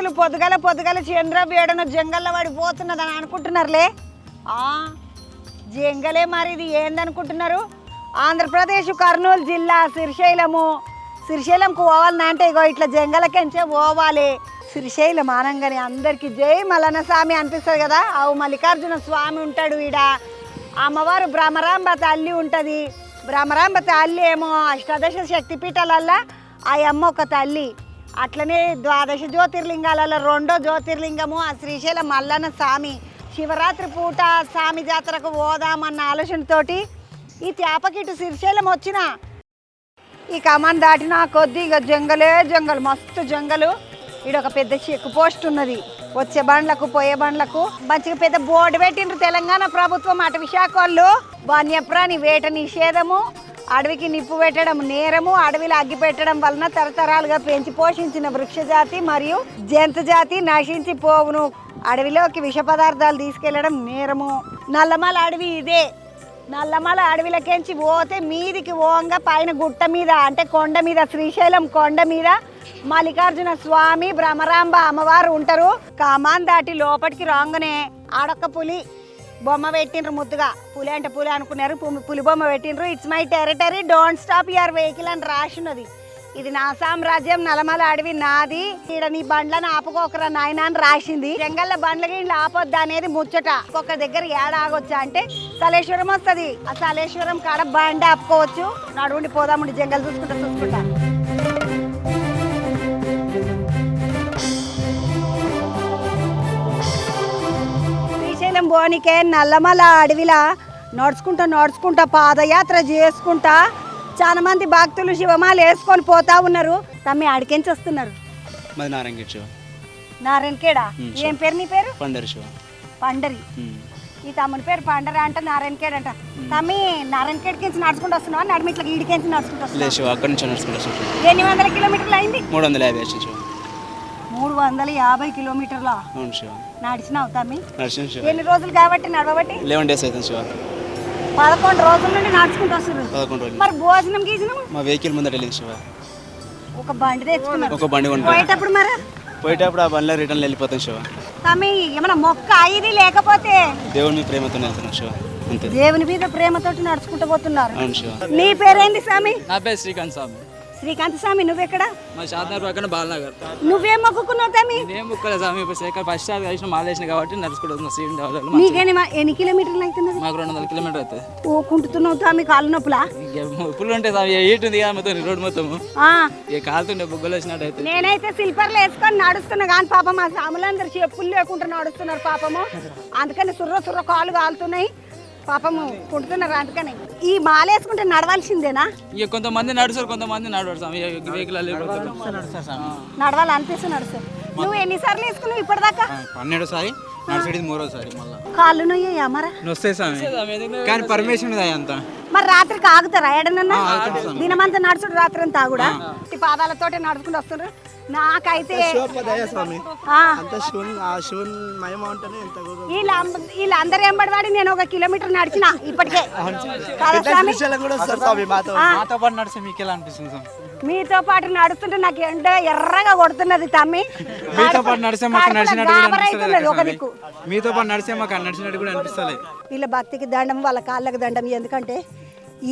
రైతులు పొద్దుగల చంద్రబేడను జంగల్లో పడిపోతున్నదని అనుకుంటున్నారులే. జంగలే మరి ఇది ఏందనుకుంటున్నారు? ఆంధ్రప్రదేశ్ కర్నూలు జిల్లా శ్రీశైలంకు పోవాలంటే ఇగో ఇట్లా జంగలకెంచే పోవాలి. శ్రీశైలం ఆనంగానే అందరికీ జై మల్లన్న స్వామి అనిపిస్తుంది కదా. అవు మల్లికార్జున స్వామి ఉంటాడు ఈడ. అమ్మవారు భ్రమరాంబ తల్లి ఉంటుంది. భ్రమరాంబ తల్లి ఏమో అష్టాదశ శక్తిపీఠాలల్లో ఆ అమ్మ ఒక తల్లి. అట్లనే ద్వాదశ జ్యోతిర్లింగాలలో రెండో జ్యోతిర్లింగము ఆ శ్రీశైలం మల్లన్న స్వామి. శివరాత్రి పూట స్వామి జాతరకు పోదామన్న ఆలోచనతోటి ఈ తేపకిటు శ్రీశైలం వచ్చిన. ఈ కమాన్ దాటిన కొద్ది ఇక జంగలు మస్తు జంగలు. ఈడ ఒక పెద్ద చెక్ పోస్ట్ ఉన్నది. వచ్చే బండ్లకు పోయే బండ్లకు మంచిగా పెద్ద బోర్డు పెట్టిండ్రు తెలంగాణ ప్రభుత్వం అటవీ శాఖ వాళ్ళు. వన్యప్రాణి వేట నిషేధము, అడవికి నిప్పు పెట్టడం నేరము, అడవిలో అగ్గి పెట్టడం వలన తరతరాలుగా పెంచి పోషించిన వృక్షజాతి మరియు జంతు జాతి నశించి పోవును. అడవిలోకి విష పదార్థాలు తీసుకెళ్లడం నేరము. నల్లమల అడవి ఇదే. నల్లమల అడవిలకెంచి పోతే మీదికి ఓంగా పైన గుట్ట మీద అంటే కొండ మీద శ్రీశైలం కొండ మీద మల్లికార్జున స్వామి భ్రమరాంబ అమ్మవారు ఉంటారు. కామాన్ దాటి లోపలికి రాగానే ఆడొక్క పులి బొమ్మ పెట్టిండ్రు. ముద్దుగా పులి అంటే పులి అనుకున్నారు, పులి బొమ్మ పెట్టిండ్రు. It's my territory, don't stop your vehicle అని రాసినది. ఇది నా సామ్రాజ్యం, నల్లమల అడవి నాది, ఈడ నీ బండ్లను ఆపుకోకరా నాయన అని రాసింది. జంగల్ల బండ్ల గిడ్లు ఆపొద్దు అనేది ముచ్చట. ఒక్కొక్క దగ్గర ఏడ ఆగొచ్చా అంటే సలేశ్వరం వస్తుంది. ఆ సలేశ్వరం కాడ బండి ఆపుకోవచ్చు. నడువుండి పోదాముండి జంగల్ చూసుకుంటా. శ్రీశైలం బోనికే నల్లమల అడవిలా నడుచుకుంటా పాదయాత్ర చేసుకుంటా చాలా మంది భక్తులు శివమాలు వేసుకొని పోతా ఉన్నారు. తమ్మి ఆడికెంచి వస్తున్నారు? నారాయణఖేడా. ఏం పేరు నీ పేరు? పండరి. ఈ తమ్ముని పేరు పండరి అంట, నారాయణఖేడ్ అంట. తమ్మి నారాయణఖేడ్కి నడుచుకుంటూ వస్తున్నావా? నడిమిట్ల ఈడికెంచి నడుచుకుంటూ వస్తున్నావు? ఎన్ని వందల కిలోమీటర్లు అయింది? 350 కిలోమీటర్ల నడిచినావు తమ్మి? ఎన్ని రోజులు కాబట్టి నడవబట్టి? 11 days అవుతుంది శివ. 11 రోజుల నుండి నడుచుకుంటూ వస్తున్నారు. 11 రోజులు. మరి భోజనం గీజనం? మా వెహికల్ ముందర వెళ్ళింది శివ. ఒక బండి తెచ్చుకున్నారు. ఒక బండి కొనుక్కో. పోయేటప్పుడు ఆ బండిలో రిటర్న్ వెళ్ళిపోతాం శివ. తమ్మి ఏమన్నా మొక్క ఇది లేకపోతే? దేవుని మీద ప్రేమతో వెళ్తున్నాం శివ. అంతే. దేవుని మీద ప్రేమతోటి నడుచుకుంటూ పోతున్నారు. అవును శివ. నీ పేరేంది స్వామి? నా పేరు శ్రీకాంత్ స్వామి. శ్రీకాంత్ స్వామి. నువ్వెక్కడ? మా షాద్నగర్ పక్కన బాలనగర్. నువ్వేం మొక్కుకున్నావు తమ్మి? నేను మొక్కలే స్వామి. ఇప్పుడు శేఖర్ ఫస్ట్ స్టార్ కలిసిన మాలేసిన కాబట్టి నడుచుకుంటున్నా. సీన్ నీకేని ఎన్ని కిలోమీటర్లు అవుతున్నది? మాకు 200 కిలోమీటర్ అవుతుంది. ఓ కుంటుతున్నావు తమ్మి, కాళ్ళు నొప్పులా? ఇప్పుడు ఉంటే స్వామి హీట్ ఉంది కదా మొత్తం రోడ్డు మొత్తము. ఇక కాలుతుండే బుగ్గలు వచ్చినట్టు అయితే. నేనైతే స్లిప్పర్లు వేసుకొని నడుస్తున్నా కానీ పాపం మా సాములందరూ చెప్పులు లేకుండా నడుస్తున్నారు పాపము. అందుకని సుర్ర కాళ్ళు కాలుతున్నాయి పాపము, కుంటున్నారు. అందుకని ఈ మాల వేసుకుంటే నడవాల్సిందేనా? ఇక కొంతమంది నడుస్తారు, కొంతమంది నడవరు స్వామి. వెహికల్ నడవాలి అనిపిస్తుంది నడుస్తారు. నువ్వు ఎన్నిసార్లు వేసుకున్నావు ఇప్పటిదాకా? 12 సారి నడిచేది 3వ సారి. మళ్ళీ కాళ్ళు నొయ్యా మరా? నొస్తాయి స్వామి కానీ పర్మిషన్ అంతా. మరి రాత్రికి ఆగుతారా ఎడనన్నా? దినమంతా నడుచుడు రాత్రి అంతా కూడా పాదాలతోటే నడుచుకుంటూ వస్తున్నారు. నాకైతే వీళ్ళందరూ ఎంబడివాడి నేను 1 కిలోమీటర్ నడిచిన ఇప్పటికే. మీతో పాటు నడుస్తుంటే నాకు ఎండ ఎర్రగా కొడుతున్నది తమ్మి. మీతో పాటు నడిచే మాకు నడిచినట్టు ఒక దిక్కు. మీతో పాటు నడిచే మాకు నడిచినట్టు కూడా అనిపిస్తలేదు. వీళ్ళ భక్తికి దండం, వాళ్ళ కాళ్ళకి దండం. ఎందుకంటే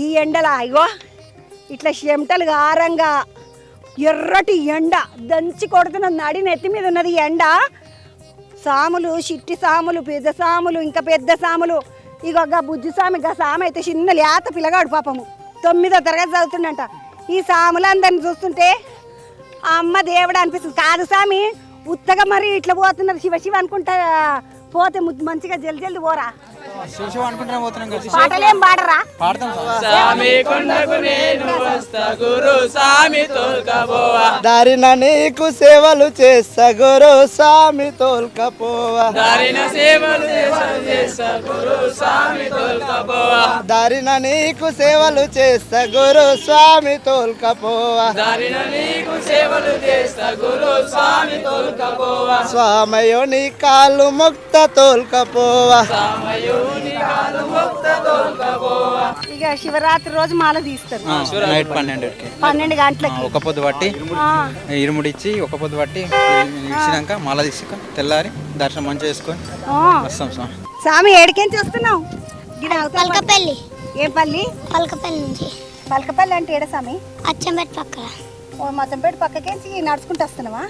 ఈ ఎండలా అయ్యో ఇట్లా చెమటలు గారంగా ఎర్రటి ఎండ దంచి కొడుతున్న నడి నెత్తి మీద ఉన్నది ఎండ. సాములు, చిట్టి సాములు, పెద్ద సాములు, ఇంకా పెద్ద సాములు. ఇక బుజ్జి సామి, సామి అయితే చిన్న లేత పిల్లగాడు పాపము 9వ తరగతి చదువుతుండంట. ఈ సాములందరిని చూస్తుంటే అమ్మ దేవుడు అనిపిస్తుంది. కాదు సామి, ఉత్తగా మరి ఇట్లా పోతున్నారు శివ అనుకుంటా పోతే మంచిగా జల్ది పోరా. పాటలేం పాడరా? దారిన నీకు సేవలు చేస్తా గురు స్వామి తోల్కపోవా. దారిన నీకు సేవలు చేస్తా గురు స్వామి తోల్కపోవా. స్వామయో నీ కాళ్ళు ముక్త తోల్కపోవా. ఇక శివరాత్రి రోజు మాల తీస్తారు నైట్ 12కి 12 గంటలకి ఒక పొద్దు పట్టి ఇరుముడిచ్చి ఒక పొద్దు పట్టి ఇచ్చినాక మాల తీసుకు తెల్లారి దర్శనం మంచిగా చేసుకొని వస్తాం స్వామి. స్వామి ఏడికేంచి వస్తున్నావు? పలకపల్లి. ఏం పల్లి? పలకపల్లి నుంచి. పలకపల్లి అంటే ఏడ స్వామి? అచ్చంపేట పక్కన. ఓ మతంపేట పక్కకేంచి నడుచుకుంటూ వస్తున్నావా?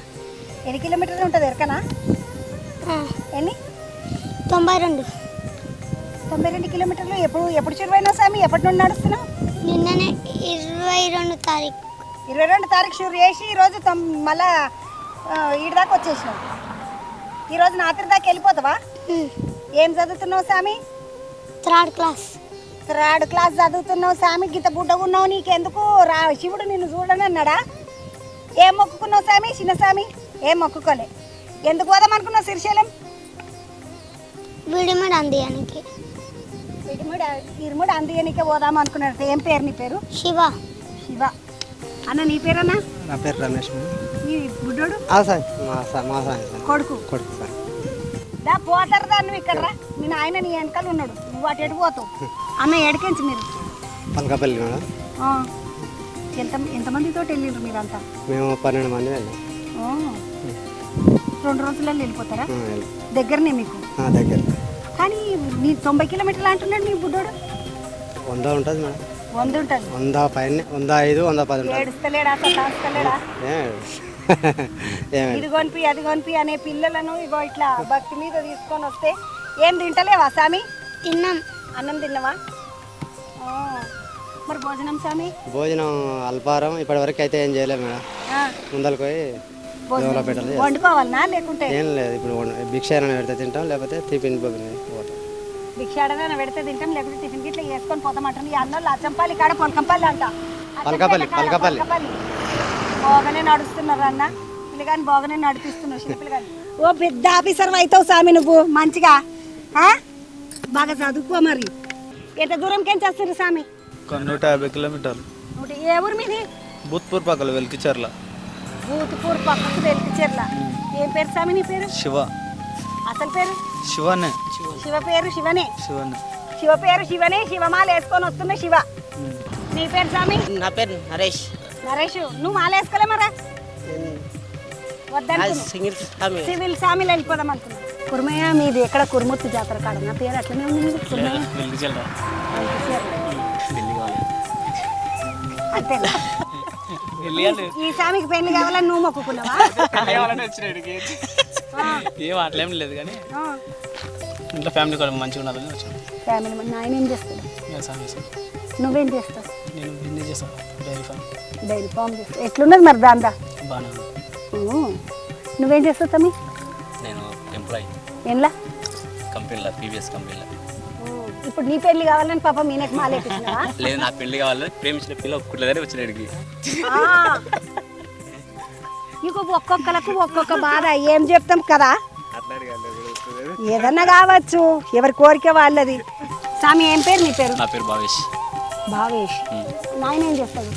ఎన్ని కిలోమీటర్లు ఉంటుంది ఎరకనా? ఎన్ని? 92 కిలోమీటర్లు. ఎప్పుడు చురువైనా స్వామి? ఎప్పటి నుండి నడుస్తున్నావు? నిన్ననే 22 తారీఖు. 22 తారీఖు షూర్ చేసి ఈరోజు మళ్ళా ఈడి దాకా వచ్చేసినావు. ఈరోజు రాత్రి దాకా వెళ్ళిపోతావా? ఏం చదువుతున్నావు స్వామి? 3rd class. 3rd క్లాస్ చదువుతున్నావు స్వామి. గీత బుడ్డగా ఉన్నావు, నీకెందుకు శివుడు నిన్ను చూడని అన్నాడా? ఏం మొక్కుకున్నావు స్వామి? చిన్న స్వామి ఏం మొక్కుకోలే. ఎందుకు పోదాం అనుకున్నావు శ్రీశైలం? విడిమడి అందియానికి. ఇరుముడు అందియనికే పోదాం అనుకున్నాడు. ఏం పేరు నీ పేరు? శివ. శివ. అన్న నీ పేరన్నా? నా పేరు రమేష్. నీ బుడ్డోడు కొడుకు. దా పోతారు దా నువ్వు ఇక్కడ రా. మీ నాయన నీ వెనకాల ఉన్నాడు, నువ్వు అటు ఎటు పోతావు. అన్న ఎడికించి మీరు పలకపల్లి మేడం. ఎంతమందితో వెళ్ళిండ్రు మీరంతా? మేము 12 మంది వెళ్ళాం. 2 రోజులలో వెళ్ళిపోతారా? దగ్గరనే మీకు దగ్గర. కానీ నీ 90 కిలోమీటర్లు అంటున్నాడు నీ బుడ్డోడు. 100 ఉంటుంది మేడం. 100 ఉంటుంది. 100 పైన 105 110 ఉంటుంది. ఏడుస్తలేడా? అసలు కాస్తలేడా? ఇది కొనిపి అది కొనిపి అనే పిల్లలను ఇగో ఇట్లా భక్తి మీద తీసుకొని వస్తే ఏం తింటలేవా స్వామి? తిన్నాం. అన్నం తిన్నావా? మరి భోజనం స్వామి? భోజనం అల్పారం ఇప్పటి వరకు అయితే ఏం చేయలేదు మేడం. ముందరకు పోయి దేవుళ్ళ పెట్టాలి. వండుకోవాలనా లేకుంటే ఏం లేదు. ఇప్పుడు భిక్ష అయినా పెడితే తింటాం, లేకపోతే టిఫిన్ పోతాం. భిక్ష ఆడనా పెడితే తింటాం, లేకపోతే టిఫిన్ గిట్లా వేసుకొని పోతామంటారు. ఈ అన్నోళ్ళు అచ్చంపల్లి కాడ పొలకంపల్లి అంట. పలకపల్లి. బోగనే నడుస్తున్నారు అన్న పిల్లగాని, బోగనే నడిపిస్తున్నారు చిన్నపిల్లగాని. ఓ పెద్ద ఆఫీసర్ అవుతావు స్వామి నువ్వు మంచిగా. బాగా చదువుకో. మరి ఎంత దూరంకేం చేస్తారు స్వామి? 150 కిలోమీటర్లు. ఏ ఊరు మీది? భూత్పూర్ పక్కల వెలికిచర్ల. భూత్పూర్ పక్కకు వెలికిచర్ల. ఏం పేరు స్వామి నీ పేరు? శివ. అసలు పేరు? శివనే. శివ పేరు శివనే. శివనే. శివ పేరు శివనే. శివమాల వేసుకొని వస్తున్నా శివ. నీ పేరు స్వామి? నా పేరు నరేష్. నరేష్. నువ్వు మాల వేసుకోలే మరా? సివిల్ స్వామిలో వెళ్ళిపోదాం అనుకున్నా. కుర్మయ్య మీది ఎక్కడ? కురుమూర్తి జాతర కాడ. నా పేరు అట్లనే ఉంది. అంతేనా? ఈ స్వామికి పెళ్లి కావాలని నువ్వు మొక్కుకున్నావా? ఏం అట్లేం లేదు కానీ ఇంట్లో ఫ్యామిలీ కూడా మంచిగా ఉండాలని వచ్చాను. ఫ్యామిలీ నాయన ఏం చేస్తాడు? నువ్వేం చేస్తావు? నేను బిజినెస్ చేస్తాను, డైరీ ఫామ్ చేస్తావు. ఎట్లున్నది మరి దాందా? బాగా. నువ్వేం చేస్తావు తమ్మి? నేను ఎంప్లాయీ ఏంలా? కంపెనీలో, పీవీఎస్ కంపెనీలో. ఇప్పుడు నీ పెళ్లి కావాలని పాప మీనకి మాలేపించినావా? లేదు, నా పెళ్లి కావాలని ప్రేమించిన పిల్ల ఒప్పుకుంటుందని వచ్చిన ఇక్కడికి. నీకు ఒక్కొక్కలకు ఒక్కొక్క బాధ. ఏం చెప్తాం కదా, ఏదన్నా కావచ్చు, ఎవరి కోరిక వాళ్ళది. స్వామి ఏం పేరు నీ పేరు? నా పేరు భావేష్. భావేష్. నాయన ఏం చేస్తాడు?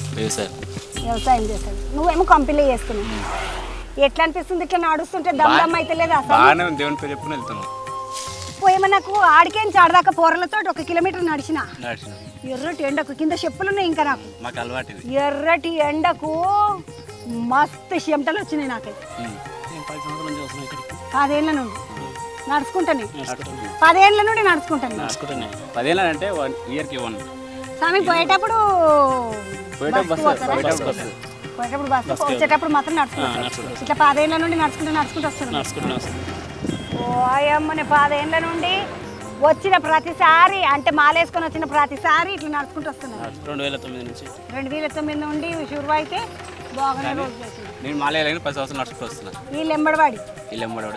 వ్యవసాయం చేస్తాడు. నువ్వేమో కంపెనీలో చేస్తున్నావు. ఎట్లా అనిపిస్తుంది ఇట్లా నడుస్తుంటే? దమ్ అయితే లేదా? దేవుని పేరు చెప్పుకుని వెళ్తున్నాను. పోయేమో నాకు ఆడికేంచి ఆడదాకా పోరలతో 1 కిలోమీటర్ నడిచిన. ఎర్రటి ఎండకు కింద చెప్పులున్నాయి ఇంకా నాకు. మాకు అలవాటు. ఎర్రటి ఎండకు మస్తు చెమటలు వచ్చినాయి నాకైతే. 10 ఏళ్ళ నుండి నడుచుకుంటానే. 10 ఏళ్ళ నుండి నడుచుకుంటాను. 10 ఏళ్ళ అంటే 1 ఇయర్కి 1. స్వామి పోయేటప్పుడు బస్సు, వచ్చేటప్పుడు మాత్రం నడుచుకుంటాను. ఇట్లా 10 ఏళ్ళ నుండి నడుచుకుంటూ వస్తున్నాను. ఓ అమ్మని 10 ఏళ్ళ నుండి వచ్చిన ప్రతిసారి, అంటే మాలేసుకొని వచ్చిన ప్రతిసారి ఇట్లా నడుచుకుంటూ వస్తున్నాను. 2009 నుంచి. 2009 నుండి షురు అయితే బాగానే రోజు చేసిన. నేను మాలేయాలని 10 సంవత్సరాలు నడుచుకుంటూ వస్తున్నాను. వీళ్ళు ఎంబడివాడి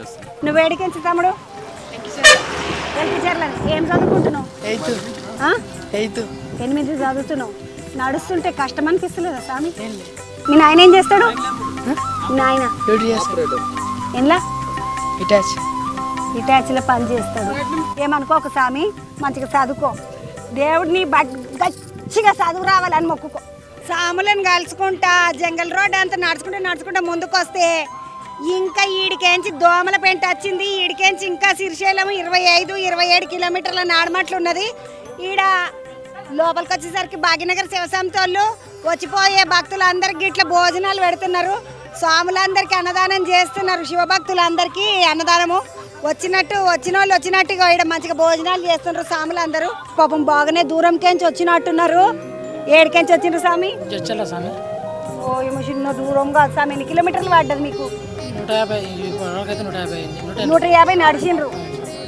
వస్తున్నాను. నువ్వు ఏడికించి తమ్ముడు? ఏం చదువుకుంటున్నావు? 8 చదువుతున్నావు. నడుస్తుంటే కష్టం అనిపిస్తలేదా స్వామి? మీ నాయన ఏం చేస్తాడు? నాయన ఏంలా? ఇటాచ్లో పని చేస్తాడు. ఏమనుకోకు స్వామి, మంచిగా చదువుకో. దేవుడిని గచ్చిగా చదువు రావాలని మొక్కుకో. సాములను కలుసుకుంటా జంగల్ రోడ్ అంతా నడుచుకుంటూ ముందుకు వస్తే ఇంకా ఈడికేంచి దోమల పెంట వచ్చింది. ఈడికేంచి ఇంకా శ్రీశైలం 25-27 కిలోమీటర్ల నాడమట్లు ఉన్నది. ఈడ లోపలికి వచ్చేసరికి భాగ్యనగర్ శివసంత వాళ్ళు వచ్చిపోయే భక్తులందరికీ ఇట్లా భోజనాలు పెడుతున్నారు. స్వాములందరికీ అన్నదానం చేస్తున్నారు. శివభక్తులందరికీ అన్నదానము వచ్చిన వాళ్ళు వచ్చినట్టుగా ఇక్కడ మంచిగా భోజనాలు చేస్తున్నారు స్వాములందరూ. పాపం బాగానే దూరంకెంచి వచ్చినట్టున్నారు. ఏడికెంచి వచ్చిండ్రు స్వామి? స్వామి ఓ ఏమో చిన్న దూరం కాదు స్వామి. ఎన్ని కిలోమీటర్లు పడ్డది మీకు? 150 నడిచిండ్రు.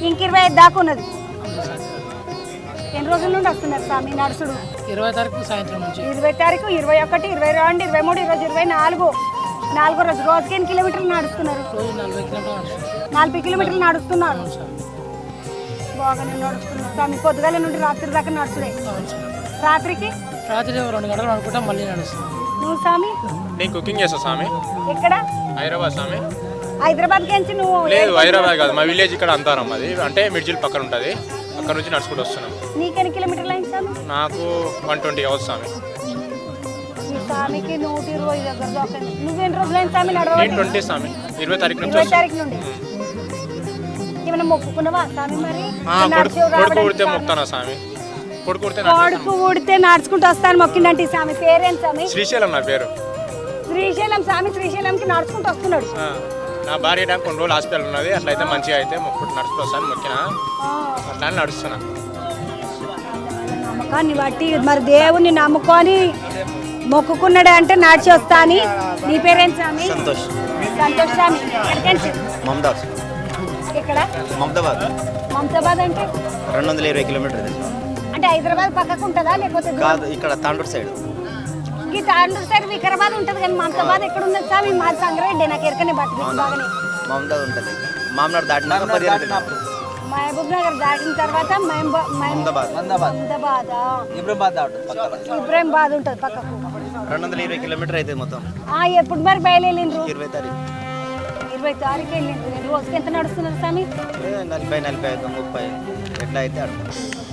ఇంక 25 దాకా ఉన్నది. ఎన్ని రోజుల నుండి వస్తున్నారు స్వామి నడుచుడు? 20 తారీఖు సాయంత్రం నుంచి 20 తారీఖు, 21, 22, 23, ఈరోజు 24. 4 రోజు. రోజుకి ఎన్ని కిలోమీటర్లు నడుస్తున్నారు? రోజు 40 కిలోమీటర్లు 40 కిలోమీటర్లు నడుస్తున్నారు. బాగానే నడుస్తున్నారు స్వామి. పొద్దుగాల నుండి రాత్రి దాకా నడుచుడే. రాత్రికి రాత్రి 2 గంటలు అనుకుంటా మళ్ళీ నడుస్తాం. నువ్వు స్వామి? నేను కుకింగ్ చేస్తా స్వామి. ఎక్కడ? హైదరాబాద్ స్వామి. హైదరాబాద్ నుంచి నువ్వు? లేదు హైదరాబాద్ కాదు, మా విలేజ్ ఇక్కడ అంతారం. అది అంటే మిర్జిల్ పక్కన ఉంటుంది. అక్కడ నుంచి నడుచుకుంటూ వస్తున్నాం. నీకెన్ని కిలోమీటర్లు అయింది స్వామి? నాకు 120 అవర్స్ స్వామి. ఈ స్వామికి 120 దగ్గర దాకా. నువ్వెన్ని రోజులు అయింది స్వామి నడవ? నేను 20 స్వామి. 20 తారీఖు నుంచి 20 తారీఖు నుండి. ఏమైనా మొక్కుకున్నావా స్వామి మరి? కొడుకు ఉడితే మొక్కుతానా స్వామి? కొడుకు ఉడితే నడుచుకుంటూ వస్తాను మొక్కిందంటే స్వామి. పేరేంటి స్వామి? శ్రీశైలం నా పేరు. శ్రీశైలం స్వామి. శ్రీశైలంకి నడుచుకుంటూ వస్తున్నాడు. నా భార్య టైం కొన్ని రోజులు హాస్పిటల్ ఉన్నది. అట్లయితే మంచిగా అయితే మొక్కు నడుచుకుంటూ వస్తాను. మొక్కిన అట్లా నడుస్తున్నా. నమ్మకాన్ని బట్టి మరి దేవుణ్ణి నమ్ముకొని మొక్కుకున్నాడు అంటే నడిచి వస్తా అని. నీ పేరేంటి స్వామి? సంతోష్. సంతోష్ స్వామి. ఎక్కడికి? మమదాబాద్. ఎక్కడ? మమదాబాద్. మమతాబాద్ అంటే 220 కిలోమీటర్ అంటే హైదరాబాద్ పక్కకు ఉంటుందా లేకపోతే? కాదు, ఇక్కడ తాండూరు సైడ్. ఈ తాండూరు సైడ్ వికారాబాద్ ఉంటుంది కానీ మమతాబాద్ ఎక్కడ ఉంది స్వామి? మా సంగారెడ్డి. నాకు ఎరకనే బట్టి బాగానే. మమదాబాద్ ఉంటుంది. మామనాడు దాటినాక 15 కిలోమీటర్. మహబూబ్ నగర్ దాటిన తర్వాత మమదాబాద్. ఇబ్రాహింబాద్ ఉంటుంది పక్కకు. 220 కిలోమీటర్ అయితే మొత్తం. ఎప్పుడు మరి బయలుదేరిండ్రు? 20 తారీఖు. 20 తారీఖు వెళ్ళిండ్రు. రోజుకి ఎంత నడుస్తున్నారు స్వామి? 40, 45, 30 ఎట్లా అయితే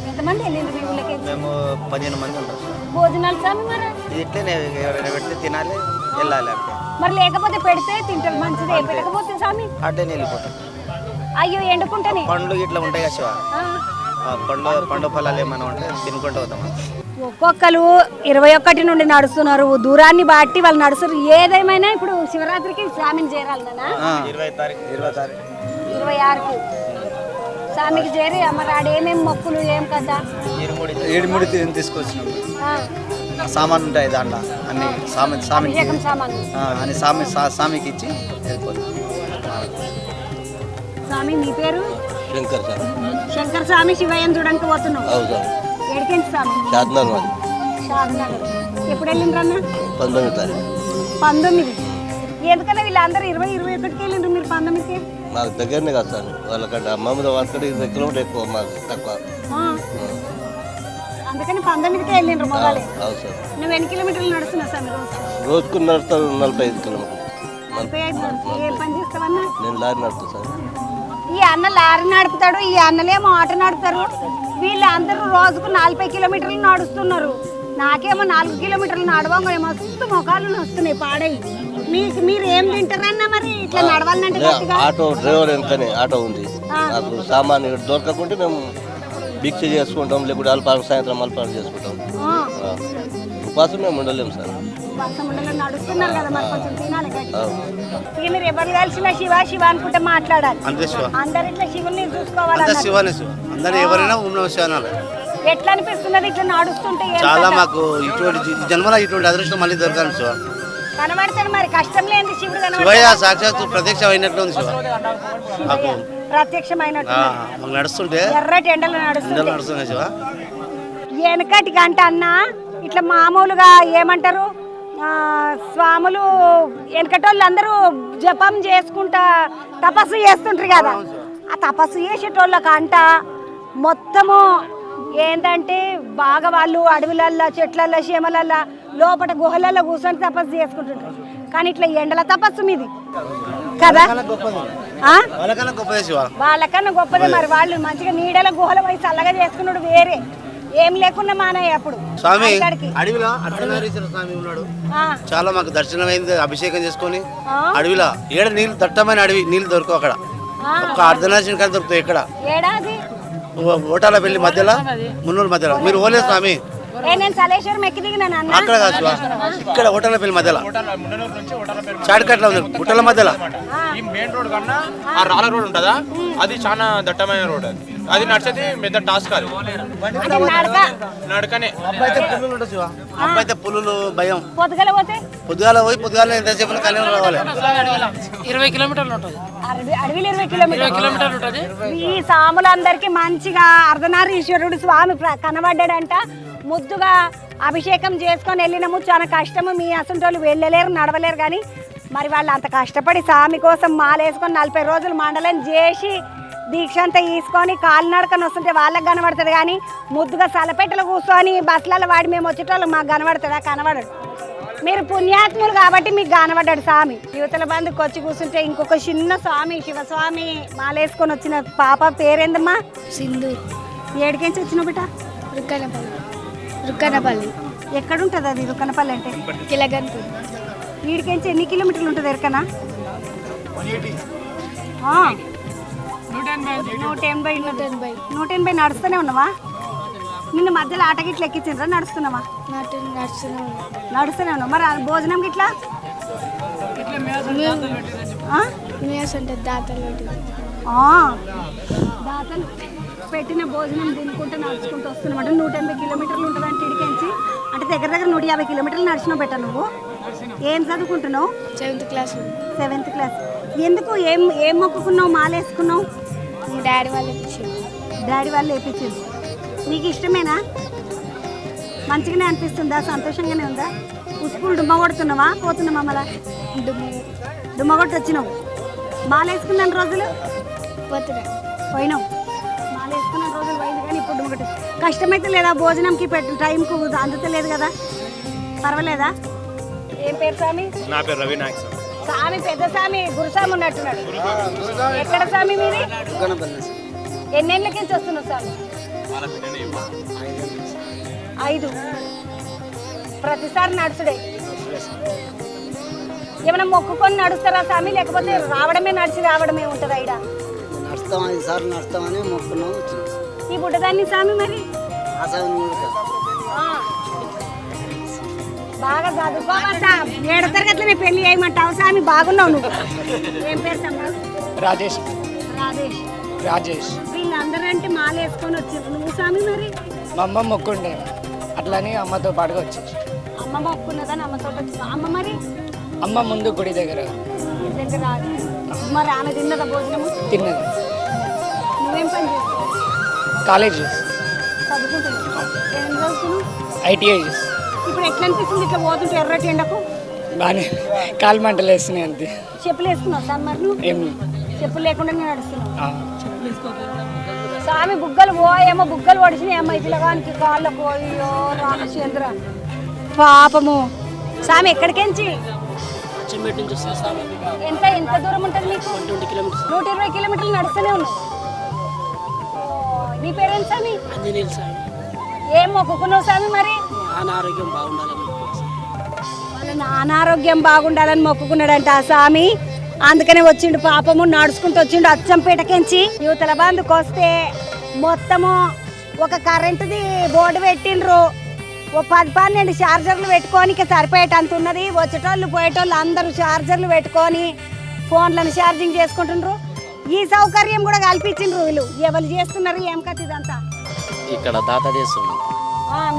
ఎంతమంది వెళ్ళిండ్రు మీ ఊళ్ళకి? మేము 15 మంది ఉంటాం. భోజనాలు స్వామి మరి? ఇది ఇట్లనే ఎవరైనా పెడితే తినాలి, వెళ్ళాలి అంటే. మరి లేకపోతే పెడితే తింటారు మంచిదే. పెట్టకపోతే స్వామి అట్లే వెళ్ళిపోతాం. అయ్యో ఎండుకుంటేనే. పండ్లు ఇట్లా ఉంటాయి కదా శివ. పండు ఫలాలు ఏమైనా ఉంటే తినుకుంటూ పోతాం. ఒక్కొక్కరు 21 నుండి నడుస్తున్నారు. దూరాన్ని బట్టి వాళ్ళు నడుస్తున్నారు. ఏదేమైనా ఇప్పుడు శివరాత్రికి స్వామిని చేరాలి కదా? 20 తారీఖు. 26కు స్వామికి చేరి మరి ఆడేమేమి మొక్కులు ఏం కదా? ఏడుముడి తీసుకొచ్చినాం. సామాన్ ఉంటాయి దాంట్లో అన్ని. అభిషేకం సామాన్లు అని స్వామికి ఇచ్చి వెళ్ళిపోతాం. స్వామి మీ పేరు? శంకర్ సార్. శంకర్ స్వామి శివయ్యను చూడడానికి పోతున్నాం. ఎడికెంచి స్వామి? షాద్నగర్. షాద్నగర్. ఎప్పుడు వెళ్ళిండ్రన్నా? 19 తారీఖు. 19. ఎందుకన్నా వీళ్ళందరూ 20, 21కి వెళ్ళిండ్రు, మీరు 19కి? మాకు దగ్గరనే కదా సార్. వాళ్ళకంటే అమ్మమ్మ వాళ్ళకంటే 20 కిలోమీటర్ ఎక్కువ, మాకు తక్కువ. అందుకని 19కి వెళ్ళిండ్రు మొదలే. అవును సార్. నువ్వు ఎన్ని కిలోమీటర్లు నడుస్తున్నావు స్వామి రోజు? రోజుకు నడుస్తాను 45 కిలోమీటర్లు. 45. ఏ పని చేస్తావన్నా? నేను లారీ నడుపుతాను సార్. ఈ అన్న లారీ నడుపుతాడు, ఈ అన్నలేమో ఆటో నడుపుతారు. వీళ్ళందరూ రోజుకు 40 కిలోమీటర్లు నడుస్తున్నారు. నాకేమో 4 కిలోమీటర్లు నడవంగా మస్తు మొఖాలు వస్తున్నాయి పాడై. మీరు ఏం తింటారన్నా మరి ఇట్లా నడవాలంటే? ఆటో డ్రైవర్ వెనుకనే ఆటో ఉంది. నాకు సామాన్ దొరకకుంటే మేము భిక్ష చేసుకుంటాం, లేకుంటే అల్పాలు సాయంత్రం అల్పాలు చేసుకుంటాం. ఉపాసం మేము ఉండలేము సార్. నడుస్తున్నారు కదా మరి కొంచెం తినాలి. ఇక మీరు ఎవరు కలిసిన శివ శివ అనుకుంటే మాట్లాడాలి. అందరు ఇట్లా శివుని చూసుకోవాలి. ఎవరైనా ఎట్లా అనిపిస్తున్నది ఇట్లా నడుస్తుంటే? చాలా మాకు ఇటువంటి జన్మలో ఇటువంటి అదృష్టం మళ్ళీ దొరకాలి శివ. కనబడతాడు మరి కష్టం లేని శివుడు శివయ్య సాక్షాత్తు ప్రత్యక్షం అయినట్లు ఉంది శివ. ప్రత్యక్షమైనట్టు నడుస్తుంటే ఎర్రటి ఎండలు నడుస్తున్నాయి శివ. వెనకటి గంట అన్న ఇట్లా మామూలుగా ఏమంటారు స్వాములు వెనకటోళ్ళు అందరూ జపం చేసుకుంటా తపస్సు చేస్తుంటారు కదా. ఆ తపస్సు చేసేటోళ్ళకి అంట మొత్తము ఏంటంటే బాగా వాళ్ళు అడవులల్లో, చెట్లల్లో, చీమలల్లో, లోపల గుహలలో కూర్చొని తపస్సు చేసుకుంటుంటారు. కానీ ఇట్లా ఎండల తపస్సు మీది కదా? వాళ్ళకన్నా గొప్పదే. మరి వాళ్ళు మంచిగా నీడల గుహల పోయి చల్లగా చేసుకున్నాడు. వేరే ఏం లేకుండా మానయ్య అప్పుడు స్వామి అడవిలో అర్ధనారీశ్వర స్వామి ఉన్నాడు. చాలా మాకు దర్శనమైంది. అభిషేకం చేసుకొని అడవిలో ఏడ నీళ్ళు దట్టమైన అడవి, నీళ్ళు దొరకవు అక్కడ. ఒక్క అర్ధనారీశ్వరం కానీ దొరుకుతాయి ఇక్కడ. ఏడాది ఓటాల వెళ్ళి మధ్యలో మున్నూరు మధ్యలో. మీరు ఓలే స్వామి నేను సలేశ్వరం ఎక్కి దిగినాను అన్న. అక్కడ కాదు శివ, ఇక్కడ హోటల్పల్లి మధ్యలో చాట్ కట్ల ఉంది హోటల్ మధ్యలో. ఈ మెయిన్ రోడ్ కన్నా ఆ రాళ్ళ రోడ్ ఉంటుందా, అది చాలా దట్టమైన రోడ్. అది నడిచేది పెద్ద టాస్క్. అది నడకనే. అబ్బాయి అయితే పులులు భయం. పొద్దుగల పోతే పొద్దుగాల పోయి పొద్దుగాల ఎంతసేపు కళ్యాణం రావాలి. 20 కిలోమీటర్లు ఉంటుంది. అడవిలో 20 కిలోమీటర్లు ఉంటుంది. ఈ సాములందరికీ మంచిగా అర్ధనారీశ్వరుడు స్వామి కనబడ్డాడంట. ముద్దుగా అభిషేకం చేసుకొని వెళ్ళినాము. చాలా కష్టము, మీ అసంటోళ్ళు వెళ్ళలేరు నడవలేరు. కానీ మరి వాళ్ళు అంత కష్టపడి స్వామి కోసం మాలేసుకొని 40 రోజులు మండలం చేసి దీక్ష అంతా తీసుకొని కాలినడకని వస్తుంటే వాళ్ళకి కనబడుతుంది. కానీ ముద్దుగా సలపెట్టలు కూర్చొని బస్సులలో వాడి మేము వచ్చేటోళ్ళు మాకు కనబడుతుందా? కనబడడు. మీరు పుణ్యాత్ములు కాబట్టి మీకు కనబడ్డాడు స్వామి. యువతల బంధుకు వచ్చి కూర్చుంటే ఇంకొక చిన్న స్వామి శివస్వామి మాలేసుకొని వచ్చిన పాప పేరేందమ్మా? సింధు. ఏడికెంచి వచ్చిన బిడ్డ? రుక్కనపల్లి. ఎక్కడుంటుంది అది రుక్కనపల్లి అంటే? కిలగన్పూర్. వీడికెంచి ఎన్ని కిలోమీటర్లు ఉంటుంది ఎరకనా? 180 నడుస్తూనే ఉన్నావా? నిన్ను మధ్యలో ఆట గిట్ల ఎక్కించిండ్రా? నడుస్తున్నావా? నడుస్తూనే ఉన్నావు. మరి భోజనం గిట్లా దాతలు పెట్టిన భోజనం తినుకుంటూ నడుచుకుంటూ వస్తున్నమాట. 180 కిలోమీటర్లు ఉంటుంది అంటే ఇడికెంచి అంటే దగ్గర 150 కిలోమీటర్లు నడిచినావు బెట్ట. నువ్వు ఏం చదువుకుంటున్నావు? 7th class. ఎందుకు ఏం మొక్కుకున్నావు? మాలేసుకున్నావు? డాడీ వాళ్ళు ఇచ్చారు. డాడీ వాళ్ళు వేయించింది. నీకు ఇష్టమేనా? మంచిగానే అనిపిస్తుందా? సంతోషంగానే ఉందా? స్కూల్ డుమ్మ కొడుతున్నావా? పోతున్నావా? మళ్ళా డుమ్మ కొట్టి వచ్చినావు. మాలేసుకున్న రోజులు పోయినావు. మాలేసుకున్న రోజులు పోయింది కానీ ఇప్పుడు డుమ్మ కొట్టి కష్టమైతే లేదా? భోజనంకి టైంకు అందుతలేదు కదా? పర్వాలేదా? ఏం పేరు స్వామి? నా పేరు రవి నాయక్ సార్. స్వామి పెద్ద స్వామి గురుస్వామి ఉన్నట్టున్నాడు. ఎక్కడ స్వామి మీది? ఎన్నేళ్ళకి వస్తున్నావు స్వామి? 5. ప్రతిసారి నడుచుడే. ఏమైనా మొక్కుకొని నడుస్తారా స్వామి? లేకపోతే రావడమే నడిచి రావడమే ఉంటుందా? ఇక్కడ నడుస్తాం 5 సార్లు నడుస్తామని మొక్కున్నాం. ఈ బుడ్డదాన్ని స్వామి మరి బాగా చదువుకోవచ్చా? 7వ తరగతిలో పెళ్లి చేయమంటావు స్వామి. బాగున్నావు నువ్వు. ఏం పేరు తమ్ముడు? రాజేష్. వీళ్ళందరూ అంటే మాల వేసుకొని వచ్చారు. నువ్వు స్వామి మరి? మా అమ్మ మొక్కుండే అట్లని అమ్మతో పాటుగా వచ్చేసి. అమ్మ మొక్కున్నదని అమ్మతో వచ్చిన. అమ్మ మరి? అమ్మ ముందు గుడి దగ్గర మరి ఆమె తిన్నదా భోజనము? తిన్నది. నువ్వేం పని చేస్తావు? కాలేజ్ చదువుకుంటున్నావు. ఏం చదువుతున్నావు? ITI. ఇప్పుడు ఎట్లా అనిపిస్తుంది ఇట్లా పోతుంటే ఎర్రటి ఎండకు? బాగానే కాలు మంటలు వేస్తున్నాయి అంతే. చెప్పులు వేసుకున్నావు సార్? మరి నువ్వు ఏం చెప్పులు లేకుండా నడుస్తున్నావు. స్వామి బుగ్గలు పోయేమో, బుగ్గలు పడిచినాయేమో ఈ పిల్లగానికి కాళ్ళకు. అయ్యో రామచంద్ర పాపము. స్వామి ఎక్కడికెంచి? ఎంత దూరం ఉంటుంది మీకు? 120 కిలోమీటర్లు నడుస్తూనే ఉన్నావు. నీ పేరేంటి స్వామి? ఏం మొక్కుకున్నావు స్వామి మరి? వాళ్ళ అనారోగ్యం బాగుండాలని మొక్కుకున్నాడంట ఆ స్వామి. అందుకనే వచ్చిండు పాపము. నడుచుకుంటూ వచ్చిండు అచ్చంపేటకెంచి. యువతల బంధుకు వస్తే మొత్తము ఒక కరెంటుది బోర్డు పెట్టిండ్రు. ఓ 10-12 ఛార్జర్లు పెట్టుకొని సరిపోయేటంత ఉన్నది. వచ్చేటోళ్ళు పోయేటోళ్ళు అందరూ ఛార్జర్లు పెట్టుకొని ఫోన్లను ఛార్జింగ్ చేసుకుంటుండ్రు. ఈ సౌకర్యం కూడా కల్పించిండ్రు వీళ్ళు. ఎవరు చేస్తున్నారు ఏం కథ ఇదంతా? ఇక్కడ దాత చేస్తున్నాం.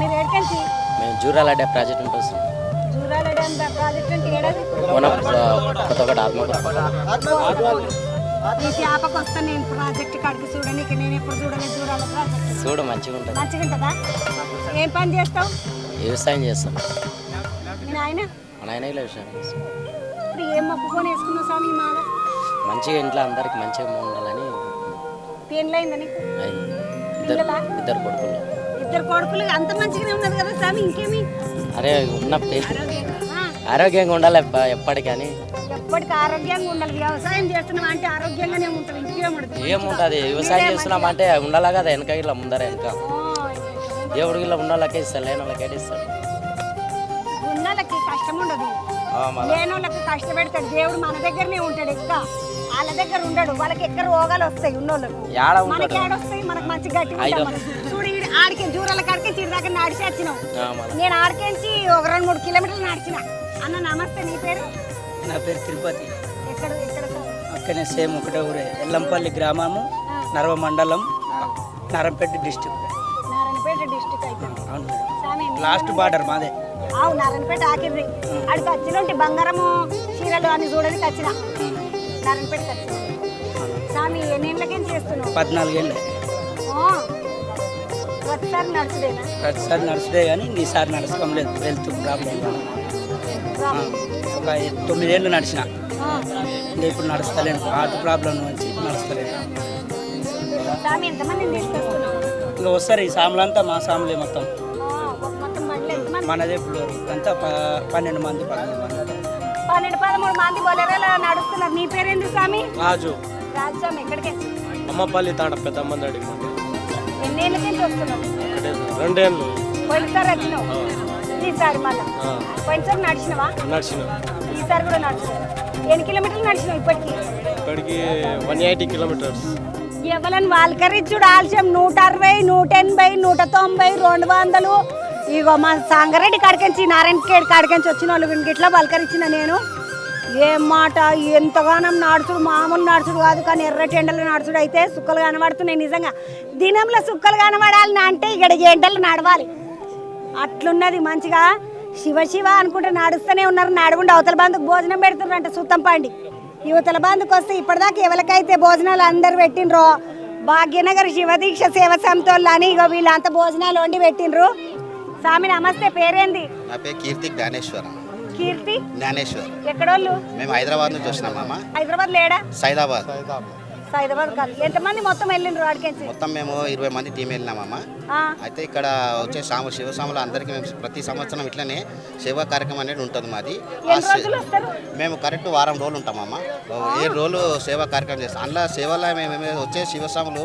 మీరు ఎక్కడికి? మేము జూరాల డ్యామ్ ప్రాజెక్ట్ నుంచి వస్తున్నాం. జూరాల డ్యామ్ ప్రాజెక్ట్ అంటే ఏడాది కొత్తగూడ ఈ చేపకు వస్తాను నేను ప్రాజెక్ట్ కాడికి చూడడానికి. నేను ఎప్పుడు చూడలేదు జూరాల ప్రాజెక్ట్. చూడ మంచిగా ఉంటుంది. మంచిగా ఉంటుందా? ఏం పని చేస్తావు? వ్యవసాయం చేస్తాం. మీ నాయన? మా నాయన ఇలా వ్యవసాయం చేస్తాం. ఇప్పుడు ఏం మొక్కుకొని వేసుకున్నావు స్వామి మాల? మంచిగా ఇంట్లో అందరికి మంచిగా ఉండాలని. పెళ్ళయిందా నీకు? ఇద్దరు కొడుకులు. 2 కొడుకులు. అంత మంచిగానే ఉన్నది కదా స్వామి. ఇంకేమి? అరే ఉన్నప్పుడు ఆరోగ్యంగా ఉండాలి ఎప్పటికీ. ఎప్పటికి ఆరోగ్యంగా ఉండాలి. వ్యవసాయం చేస్తున్నాం అంటే ఆరోగ్యంగానే ఉంటుంది. ఇంకేముంటుంది? ఏముంటుంది? వ్యవసాయం చేస్తున్నాం అంటే ఉండాలి కదా. వెనక ఇలా ముందర వెనక దేవుడికి ఇలా ఉన్నోళ్ళకే ఇస్తాడు, లేని వాళ్ళకి ఇస్తాడు. ఉన్నోళ్ళకి కష్టం ఉండదు, లేని వాళ్ళకి కష్టపెడతాడు దేవుడు. మన దగ్గరనే ఉంటాడు. ఎక్కువ వాళ్ళ దగ్గర ఉండడు. వాళ్ళకి ఎక్కడ రోగాలు వస్తాయి ఉన్నోళ్ళకు. మనకి ఏడొస్తాయి? మనకు మంచి గట్టి చూడు ఆడికి జూరాల కాడికి చిరిదాకా నడిచి వచ్చినావు. నేను ఆడికించి ఒక 2-3 కిలోమీటర్లు నడిచిన. అన్న నమస్తే, నీ పేరు? నా పేరు తిరుపతి. ఎక్కడ ఎక్కడ? అక్కడనే సేమ్ ఒకటే ఊరే, ఎల్లంపల్లి గ్రామము, నర్వ మండలం, నారాయణపేట డిస్టిక్. నారాయణపేట డిస్టిక్ అయితే లాస్ట్ బార్డర్ మాదే. అవు నారాయణపేట ఆకిర్రి. అడికి వచ్చిన బంగారము చీరలు అని చూడడానికి వచ్చిన. నారాయణపేటకి వచ్చిన. స్వామి ఎన్నేళ్ళకేం చేస్తున్నావు? 14 ఏళ్ళే. ప్రతిసారి నడుచుదేనా? ప్రతిసారి నడుచుదే కానీ ఈసారి నడుచుకోం లేదు, హెల్త్ ప్రాబ్లం. ఒక 9 ఏళ్ళు నడిచిన, ఇంకా ఇప్పుడు నడుస్తలేను. హార్ట్ ప్రాబ్లం నుంచి నడుస్తలేను. స్వామి ఎంతమందిని తీసుకొస్తున్నావు? ఇంకా వస్తారు ఈ సాములంతా, మా సాములే మొత్తం. మొత్తం బండ్లు ఎంతమంది? మనదే ఫ్లోర్ అంతా 12 మంది 13 మంది. 12-13 మంది బొలెరోలో నడుస్తున్నారు. నీ పేరేంది స్వామి? రాజు. రాజు స్వామి ఎక్కడికి? అమ్మపల్లి తాడ పెద్ద మంది. ఎన్నేళ్ళకి వస్తున్నావు? 2 ఏళ్ళు. పోయినసారి వచ్చినావు, ఈసారి మళ్ళా? పోయినసారి నడిచినవా? నడిచిన. ఈసారి కూడా నడుచున్నావు. ఎన్ని కిలోమీటర్లు నడిచినావు ఇప్పటికి? 180 కిలోమీటర్స్. ఎవరని వాళ్ళకరిచ్చుడు ఆలస్యం 160, 180, 190, 200. ఇగో మా సంగారెడ్డి కాడికించి నారాయణఖేడ్ కాడికించి వచ్చిన వాళ్ళు వీళ్ళకి ఇట్లా పలకరించిన నేను. ఏం మాట, ఎంతగానం నడుచుడు, మామూలు నడుచుడు కాదు, కానీ ఎర్రటి ఎండలు నడుచుడు అయితే సుక్కలు కనబడుతున్నాయి. నిజంగా దినంలో సుక్కలు కనబడాలని అంటే ఇక్కడ ఎండలు నడవాలి, అట్లున్నది మంచిగా. శివ శివ అనుకుంటే నడుస్తూనే ఉన్నారు. నడుగుండి అవతల బంధుకు భోజనం పెడుతున్నారంట సుత్తంపాండి. యువతల బంధుకు వస్తే ఇప్పటిదాకా ఎవరికైతే భోజనాలు అందరు పెట్టినరో, భాగ్యనగర్ శివదీక్ష సేవ సమితోళ్ళు అని ఇగో వీళ్ళంతా భోజనాలు వండి పెట్టినరు. స్వామి నమస్తే, పేరేంది? నా పేరు కీర్తి జ్ఞానేశ్వరం. కీర్తి జ్ఞానేశ్వర్. ఎక్కడోళ్ళు? మేము హైదరాబాద్ నుంచి వచ్చినాం. హైదరాబాద్ లేడా? సైదాబాద్. సైదాబాద్ కాదు. ఎంతమంది మొత్తం వెళ్ళిండ్రు వాడికి? మొత్తం మేము 20 మంది టీం వెళ్ళినామమ్మా. అయితే ఇక్కడ వచ్చే శివస్వాములు అందరికీ మేము ప్రతి సంవత్సరం ఇట్లనే సేవా కార్యక్రమం అనేది ఉంటుంది మాది. మేము కరెక్ట్ వారం రోజులు ఉంటామమ్మా. 7 రోజులు సేవా కార్యక్రమం చేస్తాం. అందులో సేవలో మేము వచ్చే శివస్వాములు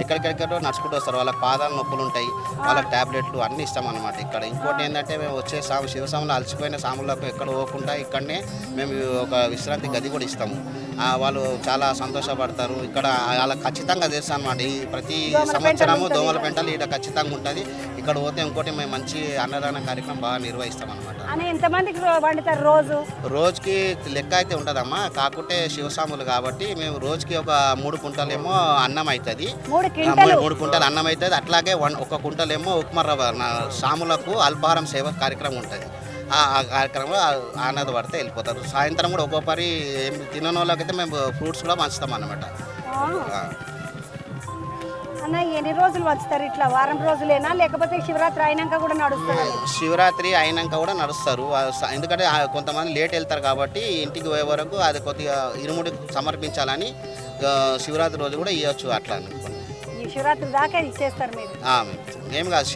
ఎక్కడికెక్కడో నడుచుకుంటూ వస్తారు. వాళ్ళకి పాదాలు నొప్పులు ఉంటాయి, వాళ్ళకి ట్యాబ్లెట్లు అన్నీ ఇస్తాం అనమాట ఇక్కడ. ఇంకోటి ఏంటంటే మేము వచ్చే శివస్వాములు అలసిపోయిన సాములకు ఎక్కడ పోకుండా ఇక్కడనే మేము ఒక విశ్రాంతి గది కూడా ఇస్తాము. వాళ్ళు చాలా సంతోషపడతారు. ఇక్కడ వాళ్ళకి ఖచ్చితంగా తెలుసు అనమాట. ఈ ప్రతి సంవత్సరము దోమల పెంటలు ఇక్కడ ఖచ్చితంగా ఉంటుంది. ఇక్కడ పోతే ఇంకోటి మేము మంచి అన్నదాన కార్యక్రమం బాగా నిర్వహిస్తాం అనమాట. ఎంతమందికి వండుతారు రోజు? రోజుకి లెక్క అయితే ఉండదమ్మా, కాకుంటే శివస్వాములు కాబట్టి మేము రోజుకి ఒక 3 కుంటలేమో అన్నం అవుతుంది. 3 కుంటలు అన్నం అవుతుంది. అట్లాగే 1 కుంటలేమో ఉప్మా రవ్వ సాములకు అల్పాహారం సేవ కార్యక్రమం ఉంటుంది. ఆ కార్యక్రమంలో ఆనంద పడితే వెళ్ళిపోతారు. సాయంత్రం కూడా ఒక్కొక్కరి తినని వాళ్ళకైతే మేము ఫ్రూట్స్ కూడా పంచుతాం అన్నమాట. అన్న ఎన్ని రోజులు వస్తారు ఇట్లా? వారం రోజులేనా లేకపోతే శివరాత్రి అయినాక కూడా నడుస్తారు? శివరాత్రి అయినాక కూడా నడుస్తారు. ఎందుకంటే కొంతమంది లేట్ వెళ్తారు కాబట్టి ఇంటికి పోయే వరకు అది కొద్దిగా ఇరుముడి సమర్పించాలని శివరాత్రి రోజు కూడా ఇవ్వచ్చు. అట్లా శివరాత్రి దాకా ఇచ్చేస్తారు మీరు? మేము కాదు,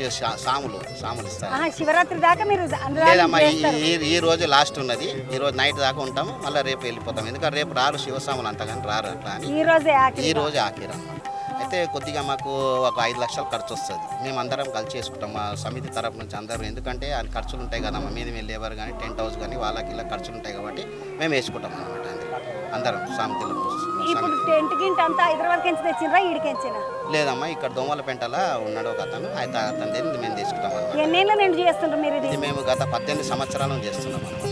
సాములు ఇస్తారు. శివరాత్రి దాకా మీరు? లేదమ్మా, ఈ రోజు లాస్ట్ ఉన్నది. ఈ రోజు నైట్ దాకా ఉంటాము, మళ్ళీ రేపు వెళ్ళిపోతాం. ఎందుకంటే రేపు రారు శివస్వాములు అంతగాని రారు. అట్లా అని ఈ రోజు ఆఖిరమ్మ. అయితే కొద్దిగా మాకు ఒక 5 లక్షలు ఖర్చు వస్తుంది. మేము అందరం కలిసి చేసుకుంటాం మా సమితి తరపు నుంచి అందరూ. ఎందుకంటే అది ఖర్చులు ఉంటాయి కదా, మా మీద మేము లేబర్ కానీ టెంట్ హౌస్ కానీ వాళ్ళకి ఇలా ఖర్చులు ఉంటాయి కాబట్టి మేము వేసుకుంటాం అనమాట. అందరం సమితిలో. ఇప్పుడు టెంట్ గింట అంతా హైదరాబాద్ నుంచి తెచ్చినరా ఈడికెంచినా? లేదమ్మా, ఇక్కడ దోమల పెంటలా ఉన్నాడు ఒక అతను. అయితే అతను మేము తీసుకుంటాం అనమాట. ఎన్నేళ్ళ నుండి చేస్తుంటారు మీరు ఇది? మేము గత 18 సంవత్సరాల నుంచి చేస్తున్నాం అనమాట.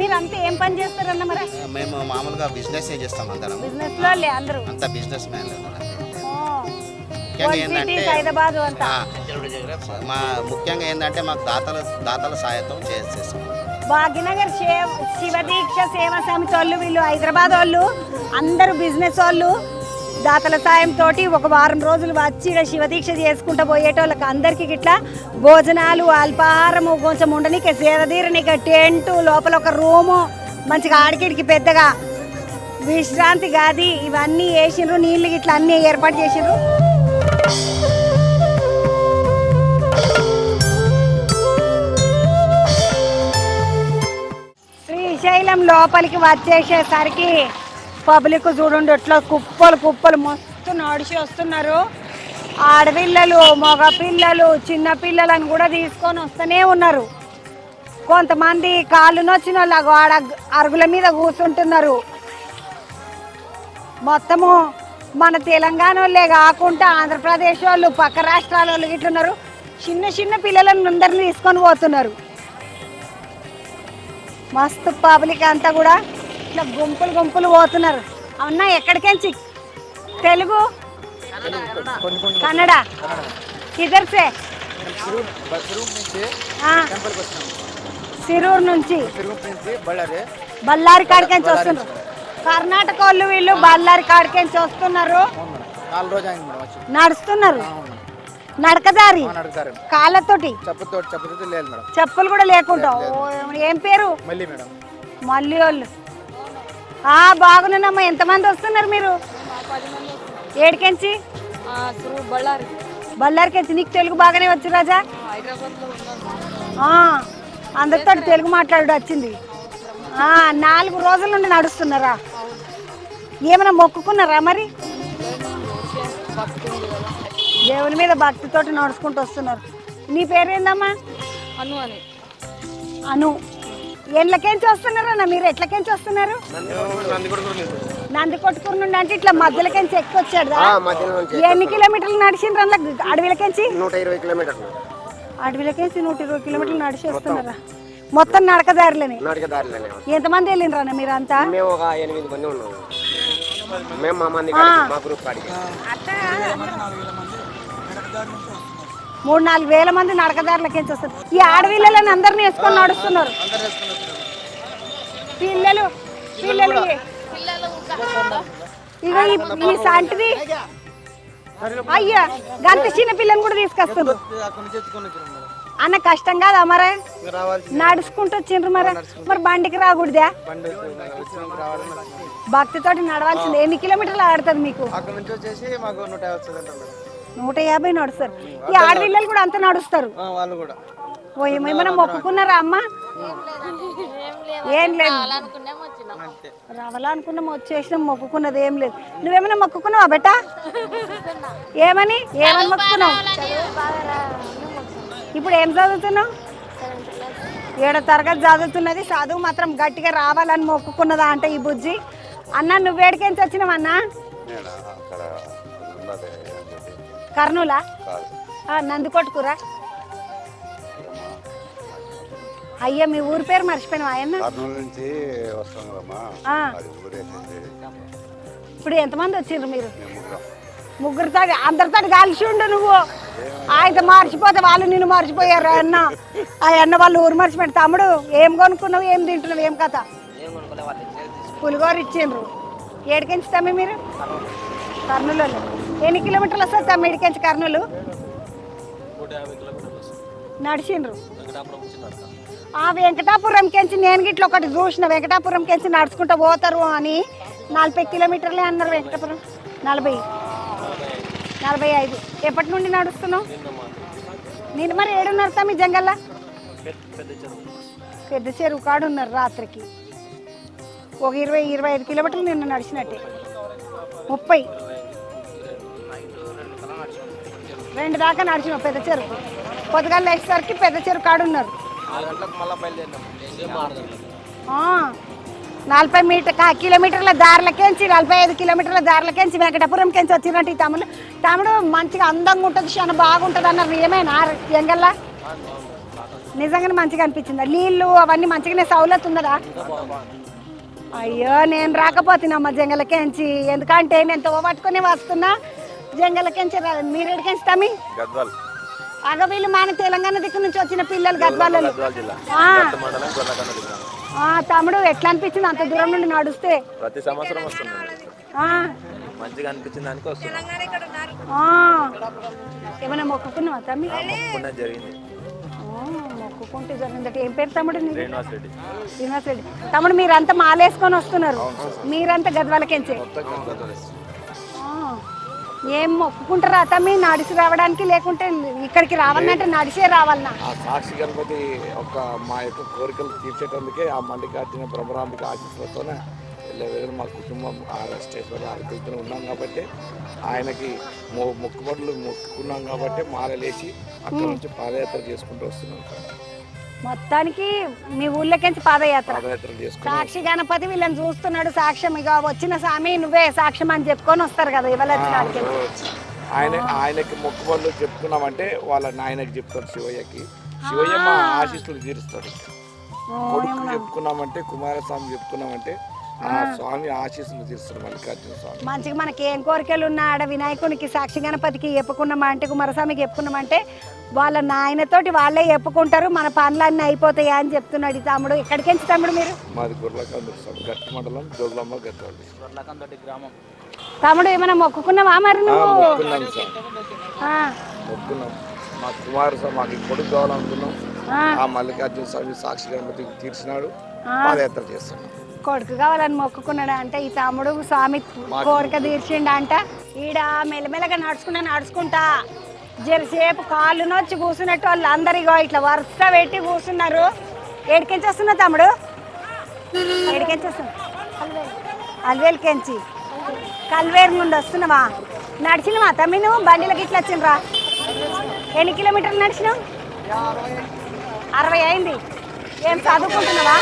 మీరు అంతా ఏం పని చేస్తారన్న మరి? మేము మామూలుగా బిజినెస్ చేస్తాం అందరం. బిజినెస్ లో అంతా బిజినెస్ మ్యాన్. ముఖ్యంగా ఏంటంటే మాకు దాతల సాయంతో చేస్తాం. భాగ్యనగర్ శివదీక్ష సేవా సమితి వాళ్ళు, వీళ్ళు హైదరాబాద్ వాళ్ళు, అందరూ బిజినెస్ వాళ్ళు దాతల సాయంతో ఒక వారం రోజులు వచ్చి శివదీక్ష చేసుకుంటూ పోయేటోళ్ళకి అందరికీ ఇట్లా భోజనాలు, అల్పాహారము, కొంచెం ఉండనీకి సేదతీరనీకి టెంటు, లోపల ఒక రూము, మంచిగా ఆడికిడికి పెద్దగా విశ్రాంతి గది ఇవన్నీ వేసిండ్రు. నీళ్ళు ఇట్లా అన్నీ ఏర్పాటు చేసిండ్రు. శ్రీశైలం లోపలికి వచ్చేసేసరికి పబ్లిక్ చూడండి ఎట్లా కుప్పలు మస్తు నడిచి వస్తున్నారు. ఆడపిల్లలు, మగపిల్లలు, చిన్నపిల్లలను కూడా తీసుకొని వస్తూనే ఉన్నారు. కొంతమంది కాళ్ళు నొచ్చిన వాళ్ళు ఆడ అరుగుల మీద కూర్చుంటున్నారు. మొత్తము మన తెలంగాణ వాళ్ళే కాకుండా ఆంధ్రప్రదేశ్ వాళ్ళు, పక్క రాష్ట్రాల వాళ్ళు ఇట్లున్నారు. చిన్న చిన్న పిల్లలను అందరిని తీసుకొని పోతున్నారు. మస్తు పబ్లిక్ అంతా కూడా ఇట్లా గుంపులు గుంపులు పోతున్నారు. అవునా, ఎక్కడికెంచి? తెలుగు, కన్నడ, కిదర్ సే? సిరూరు నుంచి, బళ్ళారి కాడికెంచి వస్తున్నారు. కర్ణాటక వాళ్ళు వీళ్ళు బళ్ళారి కాడికెంచి వస్తున్నారు. నడుస్తున్నారు, నడకదారి, కాళ్ళతోటి, చెప్పులు కూడా లేకుండా. ఏం పేరు? మల్లి వాళ్ళు. బాగున్నానమ్మా. ఎంతమంది వస్తున్నారు మీరు? ఏడికెంచి? బళ్ళారికెంచి. నీకు తెలుగు బాగానే వచ్చు రాజా? అందరితో తెలుగు మాట్లాడు వచ్చింది. 4 రోజుల నుండి నడుస్తున్నారా? ఏమైనా మొక్కుకున్నారా మరి? దేవుని మీద భక్తితోటి నడుచుకుంటూ వస్తున్నారు. నీ పేరేందమ్మా? అను అని. అను. ఎట్లకెంచి వస్తున్నారన్న మీరు? ఎట్లకెంచి వస్తున్నారు? నందికొట్కూరు నుండి. అంటే ఇట్లా మధ్యలోకెంచి ఎక్కువ వచ్చాడు. ఎన్ని కిలోమీటర్లు నడిచిండ్రు అందులో అడవిలకెంచి? 120 కిలోమీటర్లు. అడవిలకెంచి 120 కిలోమీటర్లు నడిచి వస్తున్నారా? మొత్తం నడకదారిలోనే. ఎంతమంది వెళ్ళిండ్రు అన్న మీరు అంతా? మేము ఒక 8 మంది ఉన్నాము. మేము మా 3-4 వేల మంది నడకదారులకెంచి వస్తారు. ఈ ఆడవిళ్ళని అందరినీ వేసుకొని నడుస్తున్నారు. పిల్లలు పిల్లలు ఇక ఈ సంటిది. అయ్యా, గంత చిన్న పిల్లని కూడా తీసుకొస్తున్నారు. అన్న కష్టం కాదా మరే? నడుచుకుంటూ వచ్చిండ్రు మరి బండికి రాకూడదా? భక్తితోటి నడవాల్సింది. ఎన్ని కిలోమీటర్లు ఆడుతుంది మీకు? 150 నడుస్తారు. ఈ ఆడపిల్లలు కూడా అంత నడుస్తారు. ఏమైనా మొక్కుకున్నారా అమ్మ? ఏం లేదు, రావాలనుకున్నాం, వచ్చేసినాం. మొక్కుకున్నది ఏం లేదు. నువ్వేమైనా మొక్కుకున్నావా బెట్ట? ఏమని మొక్కుకున్నావు? ఇప్పుడు ఏం చదువుతున్నావు? 7వ తరగతి చదువుతున్నది. చదువు మాత్రం గట్టిగా రావాలని మొక్కుకున్నదా అంటే ఈ బుజ్జి. అన్న నువ్వేడికెంచి వచ్చినావన్నా? కర్నూలా? నందికొట్కూరా? అయ్యా, మీ ఊరి పేరు మర్చిపోయినావా ఆయన? ఇప్పుడు ఎంతమంది వచ్చిండ్రు మీరు? ముగ్గురితో అందరితో కలిసి ఉండు నువ్వు. ఆయన మర్చిపోతే వాళ్ళు నిన్ను మర్చిపోయారు. అన్న అన్న వాళ్ళు ఊరు మర్చిపోయారు. తమ్ముడు ఏం కొనుక్కున్నావు? ఏం తింటున్నావు? ఏం కథ? పులిగోర ఇచ్చిండ్రు. ఏడికెంచి తమ్మి మీరు? కర్నూలు. ఎన్ని కిలోమీటర్లు వస్తుంది తమ్మి ఇడికెంచి కర్నూలు? నడిచిండ్రు. వెంకటాపురంకెంచి నేను గిట్ల ఒకటి చూసిన. వెంకటాపురంకెంచి నడుచుకుంటూ పోతారు అని. 40 కిలోమీటర్లే అన్నారు. వెంకటాపురం 45. ఎప్పటి నుండి నడుస్తున్నావు? నేను మరి ఏడున్నారు తమ్మి జంగల్లా? పెద్ద చెరువు కాడు ఉన్నారు. రాత్రికి ఒక 20-25 కిలోమీటర్లు నిన్న నడిచినట్టే. 30 2 దాకా నడిచినావు పెద్ద చెరువు. పొద్దుగాల లేచేసరికి పెద్ద చెరువు కాడు ఉన్నారు. 40 కిలోమీటర్ల దారులకేంచి 45 కిలోమీటర్ల దారులకేంచి వెంకటాపురంకెంచి వచ్చినట్టు ఈ తమ్ముడు మంచిగా అందంగా ఉంటుంది, చాలా బాగుంటుంది అన్నారు. ఏమైనా జంగల్లా నిజంగానే మంచిగా అనిపించిందా? నీళ్ళు అవన్నీ మంచిగానే సౌలత్ ఉన్నదా? అయ్యో, నేను రాకపోతున్నామ్మా జంగలకెంచి. ఎందుకంటే నేను తోబట్టుకుని వస్తున్నా. జంగలకెంచి మీరు ఎడికెంచి తమ్మి? వీళ్ళు మన తెలంగాణ దిక్కు నుంచి వచ్చిన పిల్లలు. గద్వాల. తమ్ముడు ఎట్లా అనిపించింది అంత దూరం నుండి నడుస్తే? ప్రతి సంవత్సరం వస్తుంది. మంచిగా అనిపించింది దానికి వస్తున్నా. ఏమైనా మొక్కుకున్నావా తమ్మి? జరిగింది. మొక్కుకుంటే జరిగిందట. ఏం పేరు తమ్ముడు? శ్రీనివాస్ రెడ్డి. తమ్ముడు మీరంతా మాలేసుకొని వస్తున్నారు. మీరంతా గద్వాలకెంచి. ఏం మొక్కుకుంటారా తమ్మి నడిచి రావడానికి? లేకుంటే ఇక్కడికి రావాలంటే నడిచే రావాలన్నా? సాక్షి గణపతి మా యొక్క కోరికలు తీర్చేటందుకే ఆ మల్లికార్జున బ్రహ్మరాంబిక ఆశీస్సులతోనే మా కుటుంబం స్టేషన్లో ఆరోగ్యంతో ఉన్నాం కాబట్టి ఆయనకి మొక్కుబడులు మొక్కుకున్నాం కాబట్టి మాలలేసి అక్కడ నుంచి పాదయాత్ర చేసుకుంటూ వస్తున్నాం. మొత్తానికి మీ ఊళ్ళోకించి పాదయాత్ర. సాక్షి గణపతి వీళ్ళని చూస్తున్నాడు. సాక్ష్యం ఇక వచ్చిన స్వామి నువ్వే సాక్ష్యం అని చెప్పుకొని వస్తారు కదా ఇవాళ. ఆయనకి మొక్కుబళ్ళు చెప్పుకున్నామంటే వాళ్ళ నాయనకి చెప్తాడు శివయ్యకి. శివయ్య మా ఆశీస్సులు తీరుస్తాడు. కొడుకు చెప్పుకున్నామంటే కుమారస్వామి చెప్పుకున్నామంటే ఆ స్వామి ఆశీస్సులు తీరుస్తాడు మల్లికార్జున స్వామి. మంచిగా మనకి ఏం కోరికలు ఉన్నా ఆడ వినాయకునికి సాక్షి గణపతికి చెప్పుకున్నామా అంటే కుమారస్వామికి చెప్పుకున్నామంటే వాళ్ళ నాయనతోటి వాళ్ళే చెప్పుకుంటారు, మన పనులన్నీ అయిపోతాయి అని చెప్తున్నాడు తమ్ముడు. ఎక్కడికి ఎంచి తమ్ముడు మీరు? మాది గుర్లకందూరు గట్టి మండలం జోగులమ్మ గట్టోళ్ళు. తమ్ముడు ఏమైనా మొక్కుకున్నావా మరి నువ్వు? మొక్కున్నాం సార్, మొక్కున్నాం. మా కుమారస్వామి మాకు కొడుకు కావాలనుకున్నాం. ఆ మల్లికార్జున స్వామి సాక్షి గణపతికి తీర్చినాడు, పాదయాత్ర చేస్తున్నాం. కొడుకు కావాలని మొక్కుకున్నాడు అంటే ఈ తమ్ముడు స్వామి కోరిక తీర్చిండ అంట. ఈడ మెల్లమెల్లగా నడుచుకుంటా జరసేపు కాళ్ళు నొచ్చి కూర్చున్నట్టు వాళ్ళు అందరిగో ఇట్లా వరుస పెట్టి కూర్చున్నారు. ఏడికెంచి వస్తున్నావు తమ్ముడు? ఏడికెంచి వస్తున్నావు? అల్వేలికెంచి కల్వేరు నుండి వస్తున్నావా? నడిచినవా తమ్మి నువ్వు? బండిలకి ఇట్లా వచ్చిండ్రా? ఎన్ని కిలోమీటర్లు నడిచినావు? 60 అయింది. ఏం చదువుకుంటున్నావా?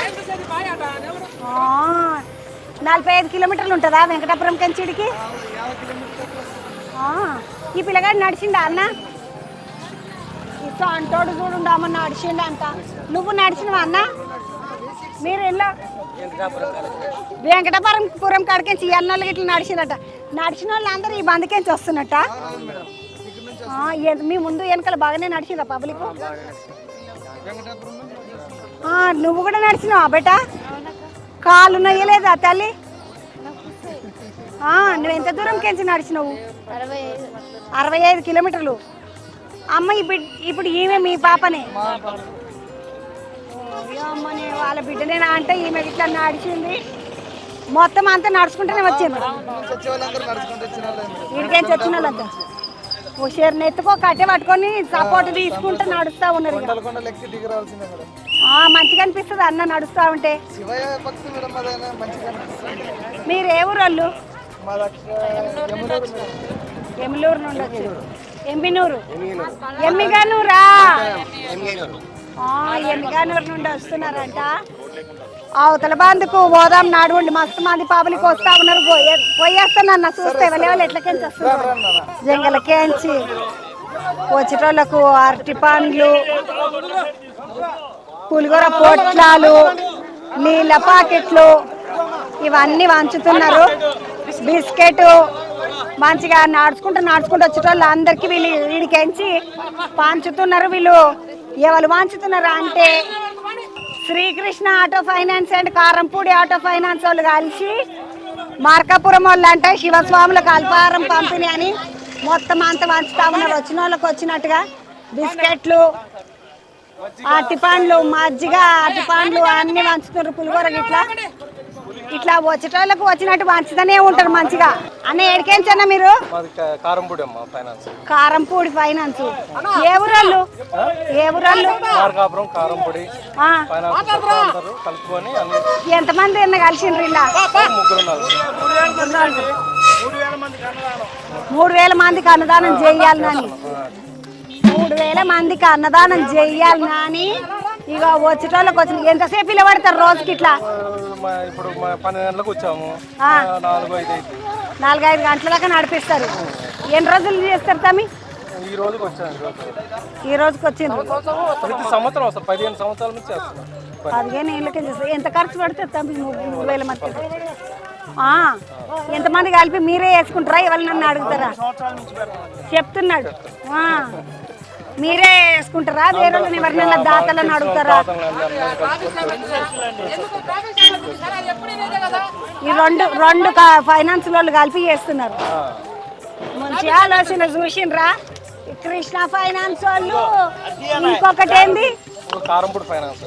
45 కిలోమీటర్లు ఉంటుందా వెంకటాపురం కంచిడికి? ఈ పిల్లగాడు నడిచిండా అన్న? ఇస్తా అంటోడు చూడుండమ్మ నడిచిండ అంట. నువ్వు నడిచినవా అన్న? మీరు వెళ్ళా వెంకటాపురం కాడికెంచి ఎన్నోళ్ళకి ఇట్లా నడిచిందట. నడిచిన వాళ్ళు అందరూ ఈ బందికెంచి వస్తున్నట్ట. మీ ముందు వెనకాల బాగానే నడిచిందా పబ్లిక్? నువ్వు కూడా నడిచినావా బేట? కాళ్ళు నొయ్యలేదా తల్లి? నువ్వు ఎంత దూరం కెంచి నడిచినావు? 65 కిలోమీటర్లు. అమ్మ ఇప్పుడు ఈమె మీ పాపనే? అమ్మనే వాళ్ళ బిడ్డనేనా అంటే ఈమె ఇట్లా నడిచింది. మొత్తం అంతా నడుచుకుంటూనే వచ్చింది. ఇడికేం వచ్చిన వాళ్ళంతా హుషారుని ఎత్తుకో కట్టె పట్టుకొని సపోర్ట్ తీసుకుంటూ నడుస్తూ ఉన్నారు. మంచిగా అనిపిస్తుంది అన్న నడుస్తూ ఉంటే. మీరు ఏ ఊరు వాళ్ళు? ఎమ్మిలూరు నుండి వచ్చారు. ఎమ్మినూరు ఎమ్మిగానూరా? ఎమ్మిగానూరు నుండి వస్తున్నారంట. అవతల బందుకు పోదాం నడవండి. మస్తు మంది పాపలికి వస్తా ఉన్నారు. పోయేస్తానన్న చూస్తే ఎవరెవరు ఎట్లకెంచి వస్తున్నారు జంగలకేంచి. వచ్చేటోళ్ళకు అరటి పండ్లు, పులిగొర పొట్లాలు, నీళ్ళ పాకెట్లు ఇవన్నీ వంచుతున్నారు. బిస్కెట్ మంచిగా నడుచుకుంటూ వచ్చేటోళ్ళు అందరికీ వీళ్ళు వీడికెంచి పంచుతున్నారు. వీళ్ళు ఎవరు పంచుతున్నారు అంటే Srikrishna auto finance and Karampudi auto finance వాళ్ళు కలిసి మార్కాపురం వాళ్ళు అంటే శివస్వాములకు అల్పాహారం పంపిణీ అని మొత్తం అంతా పంచుతా ఉన్నారు. వచ్చిన వాళ్ళకి వచ్చినట్టుగా బిస్కెట్లు, అరటిపండ్లు, మజ్జిగ, అరటిపండ్లు అన్ని పంచుతున్నారు. పులిగోర ఇట్లా వచ్చేటోళ్ళకు వచ్చినట్టు పంచుతూనే ఉంటారు మంచిగా. అన్న ఏడికేంచన్నా మీరు? కారంపూడి ఫైనాన్స్. ఏ ఊరాళ్ళు? ఎంతమంది అన్న కలిసిండ్రు? ఇలా 3000 మందికి అన్నదానం చేయాలని 3000 మందికి అన్నదానం చెయ్యాలని ఇక వచ్చేటోళ్ళకి వచ్చిన. ఎంతసేపు ఇలా పడతారు రోజుకి? ఇట్లా ఇప్పుడు 12 గంటలకు వచ్చాము, 4-5 గంటల దాకా నడిపిస్తారు. ఎన్ని రోజులు చేస్తారు తమ్మి? ఈ రోజుకి వచ్చాను. ఈ రోజుకి వచ్చింది. ప్రతి సంవత్సరం వస్తారు. 15 సంవత్సరాల నుంచి చేస్తున్నాం. 15 ఏళ్ళకే చేస్తారు. ఎంత ఖర్చు పడుతుంది తమ్మి? 3000 మంది. ఎంతమంది కలిపి మీరే వేసుకుంటారా? ఎవరు నన్ను అడుగుతారా? చెప్తున్నాడు. మీరే వేసుకుంటారా? వేరే ఎవరినైనా దాతలను అడుగుతారా? ఈ రెండు ఫైనాన్స్ వాళ్ళు కలిపి చేస్తున్నారు. మంచి ఆలోచన చూసిండ్రా? కృష్ణ ఫైనాన్స్ వాళ్ళు, ఇంకొకటి ఏంది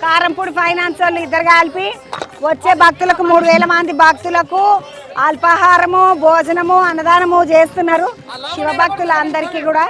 కారంపూడి ఫైనాన్స్ వాళ్ళు ఇద్దరు కలిపి వచ్చే భక్తులకు 3000 మంది భక్తులకు అల్పాహారము, భోజనము, అన్నదానము చేస్తున్నారు. శివ భక్తులందరికీ కూడా